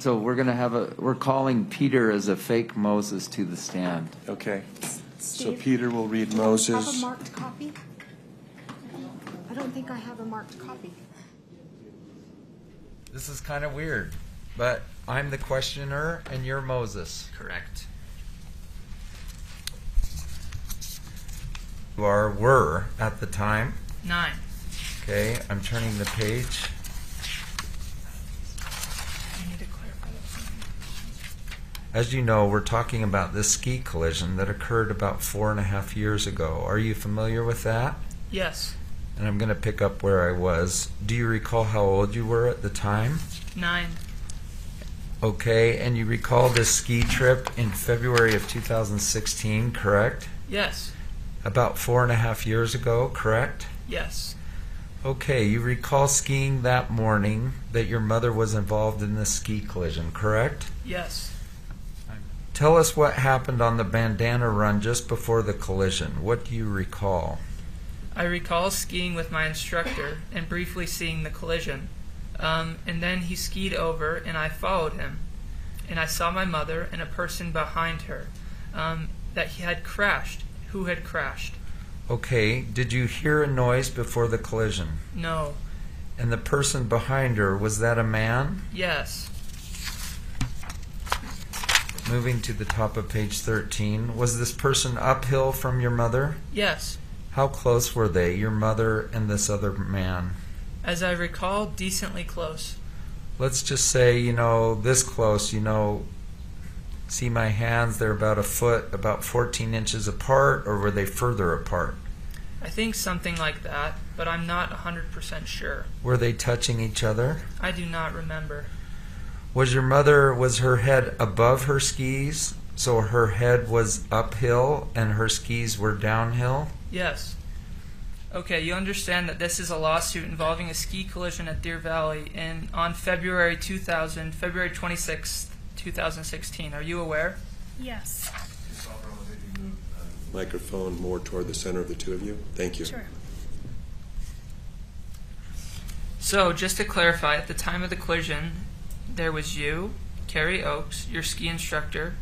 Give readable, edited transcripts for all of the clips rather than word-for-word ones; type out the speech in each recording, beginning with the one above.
So we're calling Peter as a fake Moses to the stand. Okay. So Steve, Peter will read do I Moses. have a marked copy? I don't think I have a marked copy. This is kind of weird, but I'm the questioner and you're Moses. Correct. You were at the time. 9. Okay, I'm turning the page. I need to clarify that. As you know, we're talking about this ski collision that occurred about 4.5 years ago. Are you familiar with that? Yes. And I'm going to pick up where I was. Do you recall how old you were at the time? 9. Okay, and you recall this ski trip in February of 2016, correct? Yes. About 4.5 years ago, correct? Yes. Okay, you recall skiing that morning that your mother was involved in this ski collision, correct? Yes. Tell us what happened on the bandana run just before the collision. What do you recall? I recall skiing with my instructor and briefly seeing the collision. And then he skied over and I followed him. And I saw my mother and a person behind her that he had crashed. Who had crashed? Okay, did you hear a noise before the collision? No. And the person behind her, was that a man? Yes. Moving to the top of page 13, was this person uphill from your mother? Yes. How close were they, your mother and this other man? As I recall, decently close. Let's just say, this close, see my hands, they're about a foot, about 14 inches apart, or were they further apart? I think something like that, but I'm not 100% sure. Were they touching each other? I do not remember. Was her head above her skis, so her head was uphill and her skis were downhill? Yes. Okay, you understand that this is a lawsuit involving a ski collision at Deer Valley on February 26th, 2016. Are you aware? Yes. Microphone more toward the center of the two of you. Thank you. Sure. So, just to clarify, at the time of the collision, there was you, Carrie Oakes, your ski instructor.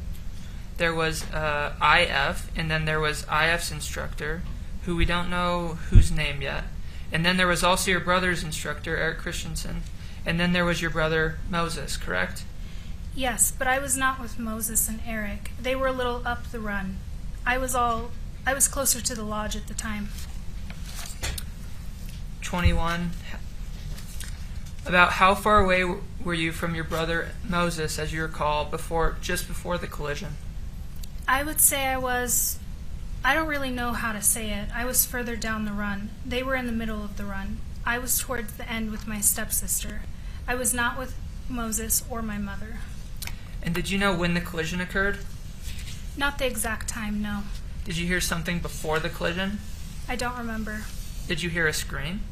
There was IF, and then there was IF's instructor, who we don't know whose name yet. And then there was also your brother's instructor, Eric Christensen. And then there was your brother, Moses, correct? Yes, but I was not with Moses and Eric. They were a little up the run. I was closer to the lodge at the time. 21. About how far away were you from your brother Moses, as you recall, just before the collision? I would say I don't really know how to say it. I was further down the run. They were in the middle of the run. I was towards the end with my stepsister. I was not with Moses or my mother. And did you know when the collision occurred? Not the exact time, no. Did you hear something before the collision? I don't remember. Did you hear a scream?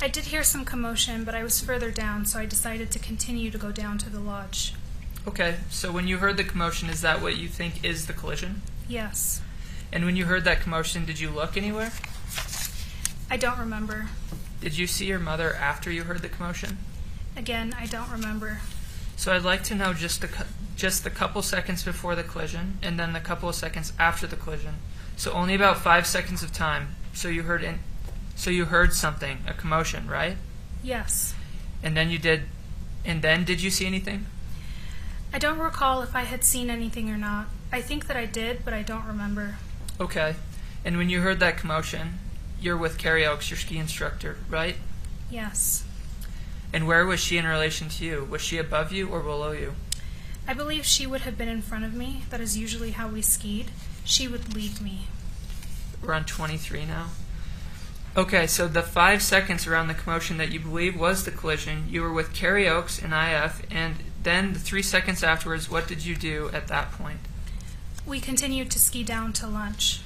I did hear some commotion, but I was further down, so I decided to continue to go down to the lodge. Okay, so when you heard the commotion, is that what you think is the collision? Yes. And when you heard that commotion, did you look anywhere? I don't remember. Did you see your mother after you heard the commotion? Again, I don't remember. So I'd like to know just the couple seconds before the collision, and then the couple of seconds after the collision. So only about 5 seconds of time. So you heard something, a commotion, right? Yes. And then did you see anything? I don't recall if I had seen anything or not. I think that I did, but I don't remember. Okay. And when you heard that commotion, you're with Carrie Oakes, your ski instructor, right? Yes. And where was she in relation to you? Was she above you or below you? I believe she would have been in front of me. That is usually how we skied. She would lead me. We're on 23 now. Okay, so the 5 seconds around the commotion that you believe was the collision, you were with Carrie Oakes and IF, and then the 3 seconds afterwards, what did you do at that point? We continued to ski down to lunch.